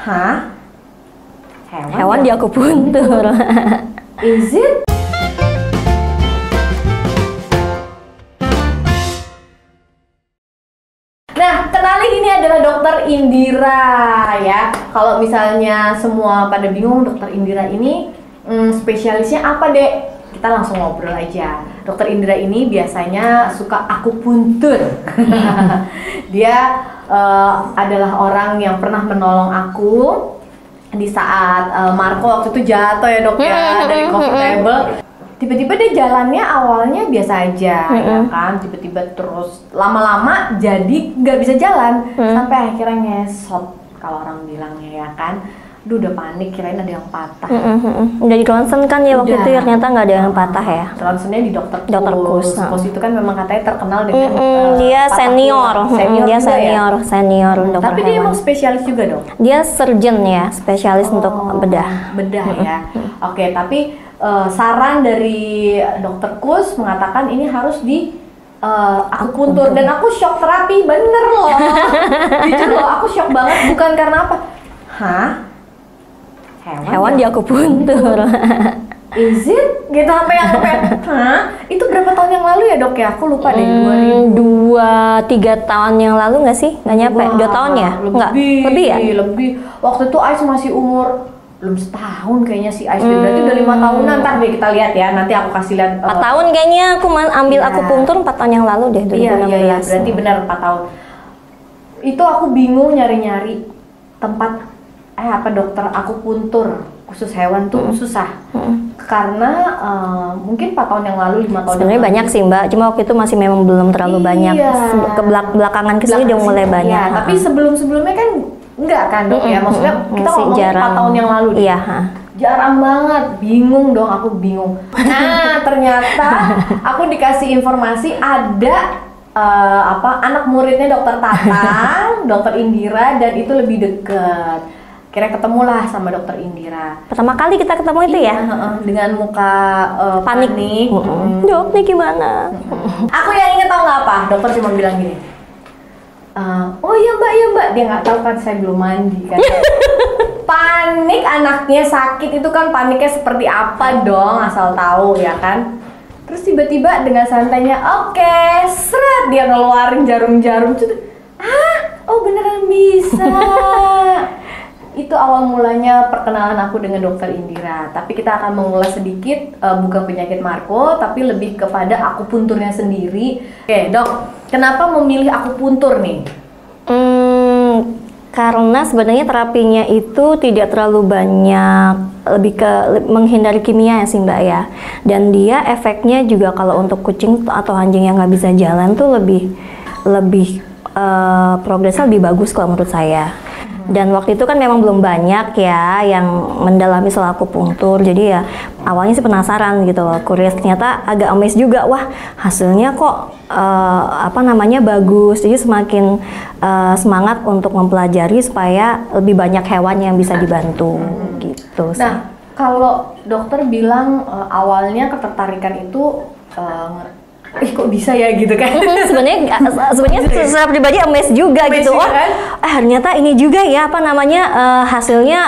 Hah? Hewan di akupuntur. Is it? Nah, kenalin ini adalah Dokter Indira ya. Kalau misalnya semua pada bingung Dokter Indira ini spesialisnya apa, Dek? Kita langsung ngobrol aja. Dokter Indira ini biasanya suka akupuntur. Dia adalah orang yang pernah menolong aku di saat Marco waktu itu jatuh ya, Dok ya, dari comfortable. Tiba-tiba dia jalannya awalnya biasa aja, ya kan, tiba-tiba terus lama-lama jadi nggak bisa jalan, sampai akhirnya ngesot kalau orang bilangnya, ya kan. Duh, udah panik, kirain ada yang patah. Udah di ronsen kan ya waktu itu, ternyata nggak ada yang patah ya. Ronsennya di Dokter Kus. Kus itu kan memang katanya terkenal dengan dia senior, dia juga senior dokter tapi hewan. dia emang spesialis juga, Dok? Dia surgeon ya, spesialis untuk bedah ya. Oke, tapi saran dari Dokter Kus mengatakan ini harus di akupuntur, dan aku shock terapi, bener loh. Jujur loh, aku shock banget, bukan karena apa? Hah? Hewan di akupuntur. Is it? Gitu sampai hah? Itu berapa tahun yang lalu ya, Dok ya? Aku lupa deh. 2-3 tahun yang lalu nggak sih? Nggak nyampe 2 tahun ya? Lebih ya? Lebih. Waktu itu Ais masih umur belum setahun kayaknya si Ais, berarti udah 5 tahunan. Ntar deh kita lihat ya, nanti aku kasih lihat 4 tahun kayaknya aku ambil akupuntur 4 tahun yang lalu deh, 2016. Iya, berarti benar 4 tahun. Itu aku bingung nyari-nyari tempat dokter akupuntur khusus hewan tuh susah. Karena mungkin 4 tahun yang lalu, 5 tahun sebenarnya banyak sih, Mbak, cuma waktu itu masih memang belum terlalu banyak. Belakangan kesini udah mulai banyak. Tapi sebelum-sebelumnya kan enggak kan, Dok ya? Maksudnya kita ngomong 4 tahun yang lalu deh. Iya, jarang banget, bingung dong, aku bingung. Nah, ternyata aku dikasih informasi ada anak muridnya Dokter Tatang, Dokter Indira, dan itu lebih deket. Kira ketemulah sama Dokter Indira. Pertama kali kita ketemu itu ya? Dengan muka panik. Dok, ini gimana? Aku yang inget, tau nggak apa? Dokter cuma bilang gini, oh iya Mbak, dia nggak tahu kan saya belum mandi kan. Panik, anaknya sakit itu kan paniknya seperti apa dong, asal tahu ya kan. Terus tiba-tiba dengan santainya, oke, seret, dia ngeluarin jarum-jarum. Oh beneran bisa. Itu awal mulanya perkenalan aku dengan Dokter Indira. Tapi kita akan mengulas sedikit, bukan penyakit Marco, tapi lebih kepada akupunturnya sendiri. Oke, Dok, kenapa memilih akupuntur nih? Karena sebenarnya terapinya itu tidak terlalu banyak, lebih ke menghindari kimia ya sih, Mbak ya. Dan dia efeknya juga kalau untuk kucing atau anjing yang nggak bisa jalan tuh lebih progresnya lebih bagus kalau menurut saya. Dan waktu itu kan memang belum banyak ya yang mendalami soal akupuntur, jadi ya awalnya sih penasaran gitu loh, curious, ternyata agak amazed juga, wah hasilnya kok bagus, jadi semakin semangat untuk mempelajari supaya lebih banyak hewan yang bisa dibantu gitu. Nah, kalau dokter bilang awalnya ketertarikan itu kok bisa ya gitu kan? Sebenarnya secara pribadi amazed juga gitu. Kan? Ternyata ini juga ya hasilnya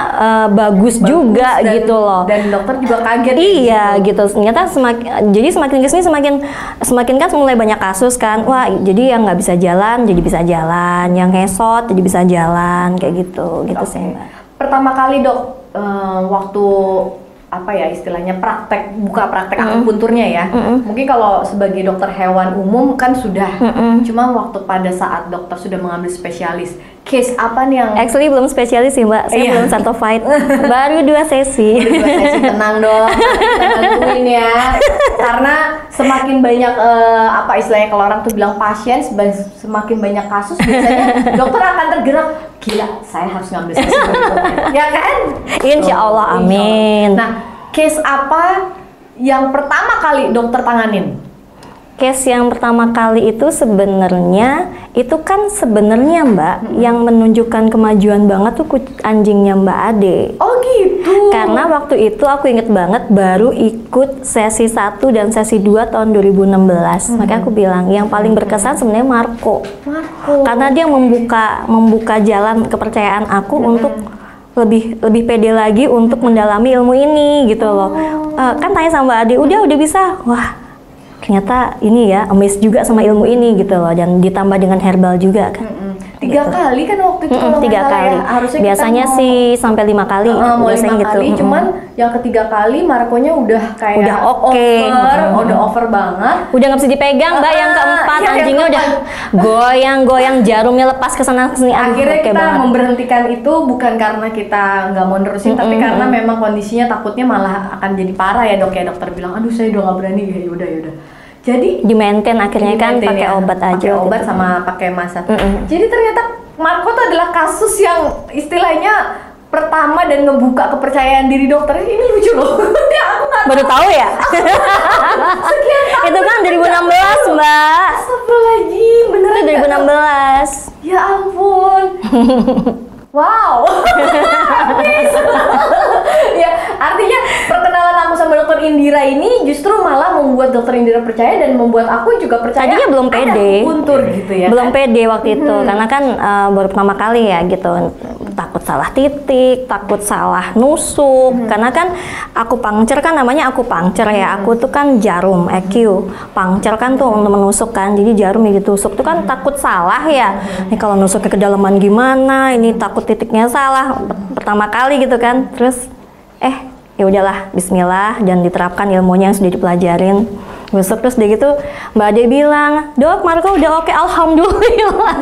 bagus juga dan, gitu loh. Dan dokter juga kaget. Iya gitu. Ternyata semakin kesini semakin kan mulai banyak kasus kan. Wah, jadi yang nggak bisa jalan jadi bisa jalan, yang ngesot jadi bisa jalan kayak gitu sih, Mbak. Pertama kali, Dok, waktu istilahnya buka praktek akupunturnya ya. Mungkin kalau sebagai dokter hewan umum kan sudah. Cuma waktu pada saat dokter sudah mengambil spesialis, case apa nih yang actually belum spesialis sih, Mbak. Saya belum certified. Baru 2 sesi. Tenang dong. Kita bantuin ya. Karena semakin banyak istilahnya kalau orang tuh bilang pasien, semakin banyak kasus biasanya dokter akan tergerak. Gila, saya harus ngambil sesi berikutnya. Ya kan? Insya Allah, amin. Nah, case apa yang pertama kali dokter tanganin? Case yang pertama kali itu sebenarnya Mbak, yang menunjukkan kemajuan banget tuh anjingnya Mbak Ade. Oh gitu. Karena waktu itu aku inget banget baru ikut sesi 1 dan sesi 2 tahun 2016. Makanya aku bilang yang paling berkesan sebenarnya Marco. Karena dia membuka jalan kepercayaan aku untuk lebih pede lagi untuk mendalami ilmu ini gitu loh. Kan tanya sama Mbak Ade, udah bisa. Wah, ternyata ini ya amazed juga sama ilmu ini gitu loh, dan ditambah dengan herbal juga kan. 3 kali kan waktu itu kalau 3 nggak salah kali. ya. Harusnya Biasanya kita sih sampai 5 kali. mau 5 biasanya gitu. kali, cuman yang ketiga kali Marco-nya udah kayak Udah oke. udah over banget. Udah nggak bisa dipegang Mbak. Yang keempat yang anjingnya udah goyang-goyang, jarumnya lepas ke sana ke sini. Akhirnya oke kita banget. memberhentikan itu bukan karena kita nggak mau nerusin, tapi karena memang kondisinya takutnya malah akan jadi parah ya dok ya. Dokter bilang, aduh saya udah nggak berani ya. Yaudah. Jadi di maintain akhirnya kan pakai obat aja. pakai obat gitu. sama pakai massage. Jadi ternyata Marco tuh adalah kasus yang istilahnya pertama dan ngebuka kepercayaan diri dokter. Ini lucu loh. Ya, aku nggak Baru tahu ya? sekian tahun. Itu kan 2016 Mbak. Astagfirullahaladzim, beneran Itu nggak? 2016. Ya ampun. Wow. Ya, artinya perkenalan aku sama dokter Indira ini justru malah membuat dokter Indira percaya dan membuat aku juga percaya. Tadinya belum ada pede. akupuntur gitu ya. Belum kan? pede waktu itu karena kan baru pertama kali ya gitu, takut salah titik, takut salah nusuk, karena kan aku puncture kan namanya aku puncture ya, aku tuh kan jarum EQ, puncture kan tuh untuk menusuk kan, jadi jarum yang ditusuk tuh kan takut salah ya, ini kalau nusuk ke kedalaman gimana, ini takut titiknya salah pertama kali gitu kan, terus ya udahlah Bismillah dan diterapkan ilmunya yang sudah dipelajarin. Besok terus dia gitu Mbak Ade bilang, dok Marco udah oke, alhamdulillah.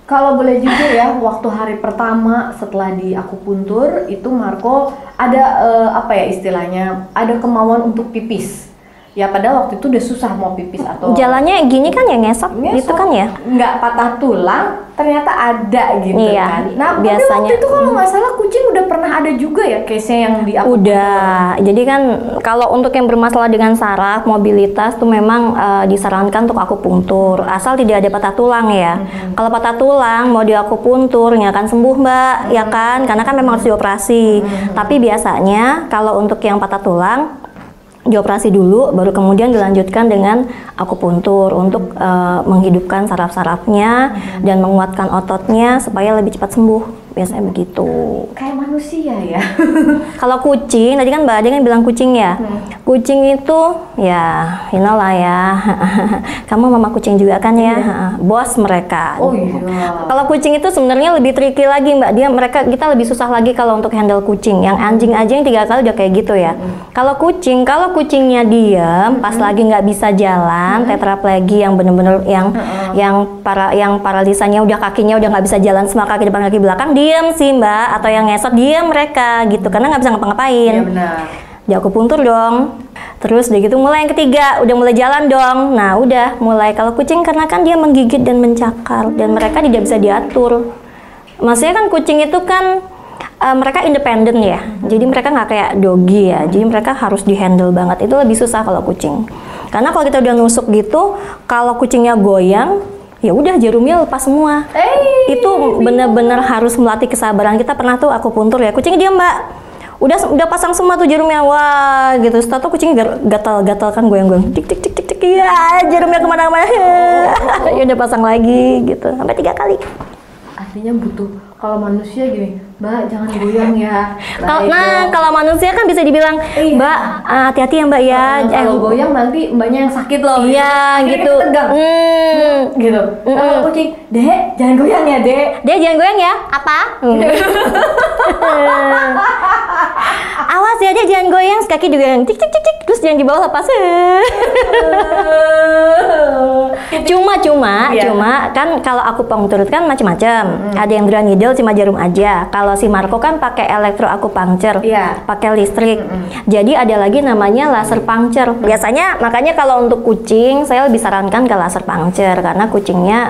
Kalau boleh jujur ya, waktu hari pertama setelah di akupuntur itu Marco ada apa ya istilahnya, ada kemauan untuk pipis. Ya padahal waktu itu udah susah mau pipis atau Jalannya gini kan ya, ngesot gitu kan ya. nggak patah tulang, ternyata ada gitu Iya, kan. Nah biasanya. tapi waktu itu kalau nggak salah kucing udah pernah ada juga ya case-nya yang di akupuntur. Udah, jadi kan kalau untuk yang bermasalah dengan saraf, mobilitas tuh memang disarankan untuk akupuntur, asal tidak ada patah tulang ya. Kalau patah tulang mau di akupuntur nggak akan sembuh Mbak, ya kan? Karena kan memang harus dioperasi. Tapi biasanya kalau untuk yang patah tulang dioperasi dulu, baru kemudian dilanjutkan dengan akupuntur untuk menghidupkan saraf-sarafnya dan menguatkan ototnya supaya lebih cepat sembuh. Biasanya begitu. Kayak manusia ya. Kalau kucing, tadi kan Mbak Ade kan bilang kucing ya. Kucing itu ya, you know lah ya. Kamu mama kucing juga kan ya. Bos mereka. Oh iya. Kalau kucing itu sebenarnya lebih tricky lagi Mbak. Kita lebih susah lagi kalau untuk handle kucing. Yang anjing aja yang 3 kali udah kayak gitu ya. Kalau kucingnya diam, pas lagi nggak bisa jalan, tetraplegi yang bener-bener yang paralisanya udah kakinya udah nggak bisa jalan, semua kaki depan kaki belakang, diam sih Mbak, atau yang ngesot diam mereka gitu karena nggak bisa ngapa-ngapain. Iya benar. Di akupuntur dong. Terus udah gitu mulai yang ketiga, udah mulai jalan dong. Nah udah mulai, kalau kucing karena kan dia menggigit dan mencakar dan mereka tidak bisa diatur. Maksudnya kan kucing itu kan mereka independen ya. Jadi mereka nggak kayak doggy ya. Jadi mereka harus dihandle banget. Itu lebih susah kalau kucing. Karena kalau kita udah nusuk gitu, kalau kucingnya goyang, ya udah jarumnya lepas semua. Itu bener-bener harus melatih kesabaran. Kita pernah tuh akupuntur ya, kucingnya diam Mbak, udah pasang semua tuh jarumnya, wah gitu. Setelah itu kucingnya gatal kan, goyang-goyang, tik tik tik tik tik, ya jarumnya kemana-mana. Ya udah pasang lagi gitu sampai 3 kali. Artinya butuh, kalau manusia gini, Mbak jangan goyang ya. Kalau manusia kan bisa dibilang, Mbak hati-hati ya Mbak ya. Kalau goyang nanti Mbaknya yang sakit loh. Iya gitu. Kita tegang. Gitu. Kalau kucing, Dek jangan goyang ya Dek. Dia jangan goyang ya. Apa? Awas ya, dia jangan goyang, kaki juga yang tik tik tik tik, terus jangan di bawah lepas. Cuma kan kalau akupunktur kan macam-macam. Ada yang dry needle cuma jarum aja. Kalau si Marco kan pakai elektroakupunktur, pakai listrik. Jadi ada lagi namanya laser puncture. Biasanya makanya kalau untuk kucing saya lebih sarankan ke laser puncture karena kucingnya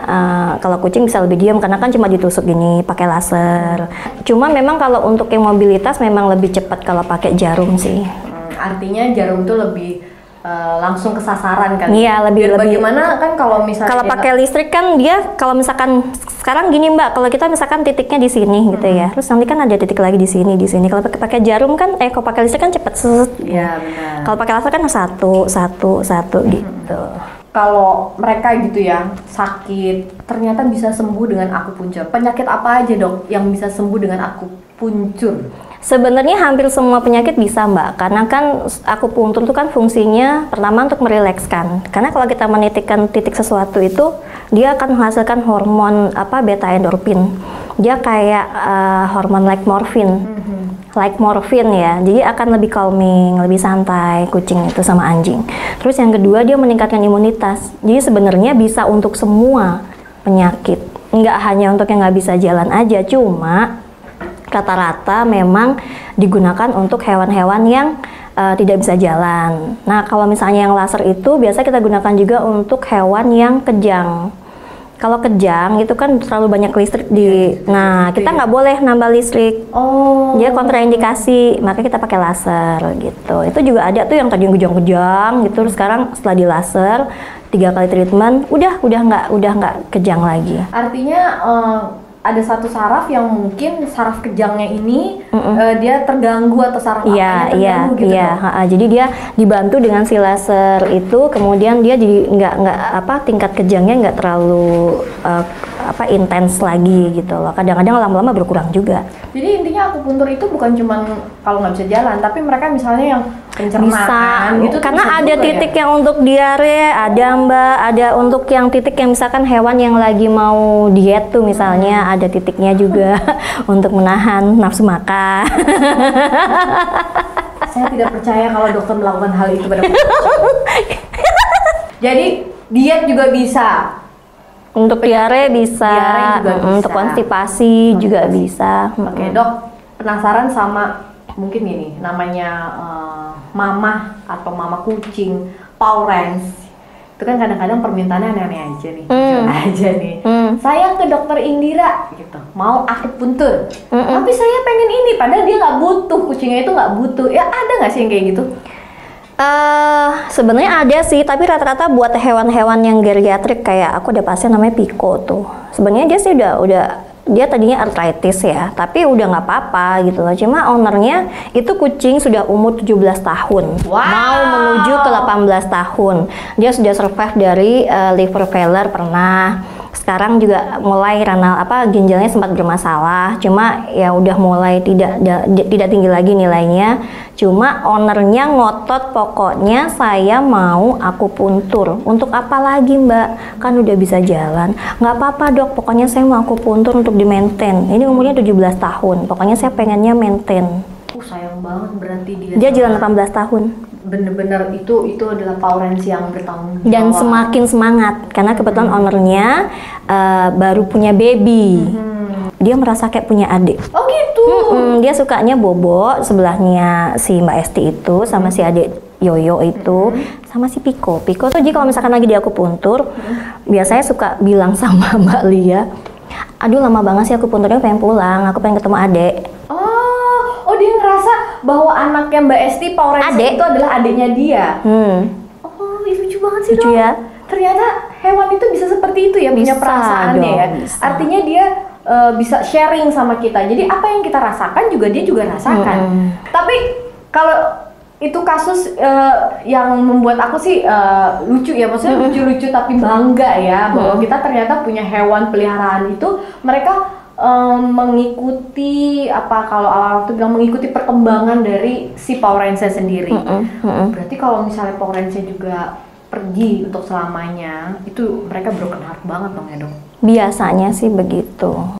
kalau kucing bisa lebih diam karena kan cuma ditusuk gini pakai laser. Cuma memang kalau untuk yang mobilitas memang lebih cepat kalau pakai jarum sih. Artinya jarum tuh lebih langsung ke sasaran kan? Iya, lebih. Bagaimana kan kalau misalnya kalau pakai listrik kan dia kalau misalkan sekarang gini Mbak, kalau kita misalkan titiknya di sini gitu ya, terus nanti kan ada titik lagi di sini. Kalau pakai jarum kan, kalau pakai listrik kan cepet set. Iya benar. Kalau pakai laser kan satu gitu. kalau mereka gitu ya sakit ternyata bisa sembuh dengan akupunctur. Penyakit apa aja dok yang bisa sembuh dengan akupunctur? Sebenarnya hampir semua penyakit bisa Mbak, karena kan akupunktur itu kan fungsinya pertama untuk merilekskan. Karena kalau kita menitikkan titik sesuatu itu, dia akan menghasilkan hormon beta endorfin. Dia kayak hormon like morfin ya, jadi akan lebih calming, lebih santai kucing itu sama anjing. Terus yang kedua dia meningkatkan imunitas. Jadi sebenarnya bisa untuk semua penyakit, nggak hanya untuk yang nggak bisa jalan aja, cuma rata-rata memang digunakan untuk hewan-hewan yang tidak bisa jalan. Nah, kalau misalnya yang laser itu biasa kita gunakan juga untuk hewan yang kejang. Kalau kejang itu kan terlalu banyak listrik nah kita nggak boleh nambah listrik. Dia kontraindikasi, maka kita pakai laser gitu. Itu juga ada tuh yang tadi kejang-kejang gitu, terus sekarang setelah di laser 3 kali treatment udah nggak kejang lagi. Artinya ada satu saraf yang mungkin saraf kejangnya ini dia terganggu atau saraf apanya terganggu gitu. Jadi dia dibantu dengan si laser itu, kemudian dia jadi nggak tingkat kejangnya nggak terlalu intens lagi gitu loh. Kadang-kadang lama-lama berkurang juga. Jadi intinya akupuntur itu bukan cuma kalau nggak bisa jalan, tapi mereka misalnya yang pencernaan gitu. Karena ada titik yang untuk diare, ada Mbak, ada untuk yang titik yang misalkan hewan yang lagi mau diet tuh misalnya, ada titiknya juga untuk menahan nafsu makan. Saya tidak percaya kalau dokter melakukan hal itu pada Jadi diet juga bisa. Untuk diare bisa, untuk konstipasi juga bisa. Oke dok, penasaran sama mungkin ini namanya mama atau mama kucing, Powerance. Itu kan kadang-kadang permintaannya aneh-aneh aja nih, jujur aja nih. Saya ke dokter Indira gitu, mau akupuntur. Tapi saya pengen ini, padahal dia nggak butuh, kucingnya itu nggak butuh. Ya ada nggak sih yang kayak gitu? Sebenarnya ada sih, tapi rata-rata buat hewan-hewan yang geriatrik kayak aku ada pasien namanya Pico tuh. Sebenarnya dia sih dia tadinya arthritis ya, tapi udah nggak apa-apa gitu loh. Cuma ownernya itu kucing sudah umur 17 tahun, mau menuju ke 18 tahun. Dia sudah survive dari liver failure pernah. Sekarang juga mulai ginjalnya sempat bermasalah, cuma ya udah mulai tidak tinggi lagi nilainya. Cuma ownernya ngotot, pokoknya saya mau akupuntur. Untuk apa lagi Mbak? Kan udah bisa jalan. Nggak apa-apa dok, pokoknya saya mau akupuntur untuk di maintain. Ini umurnya 17 tahun, pokoknya saya pengennya maintain. Sayang banget berarti dia jalan 18 tahun. Bener-bener itu adalah Powerance yang bertanggung jawab. Dan semakin semangat karena kebetulan ownernya baru punya baby. Dia merasa kayak punya adik. Oh gitu. Dia sukanya bobo sebelahnya si Mbak Esti itu sama si adik Yoyo itu sama si Pico. Pico tuh kalau misalkan lagi di akupuntur biasanya suka bilang sama Mbak Lia, aduh lama banget sih akupunturnya, pengen pulang, aku pengen ketemu adek. Oh dia ngerasa bahwa anaknya Mbak Esti Powerance itu adalah adiknya dia. Oh lucu banget sih dok. Ya? Ternyata hewan itu bisa seperti itu ya, punya perasaannya ya. Bisa. Artinya dia bisa sharing sama kita. Jadi apa yang kita rasakan juga dia juga rasakan. Tapi kalau itu kasus yang membuat aku sih lucu ya, maksudnya lucu-lucu tapi bangga ya bahwa kita ternyata punya hewan peliharaan itu mereka mengikuti kalau orang itu bilang mengikuti perkembangan dari si Powerance sendiri. Berarti kalau misalnya Powerance juga pergi untuk selamanya, itu mereka broken heart banget dong ya dok? Biasanya sih begitu.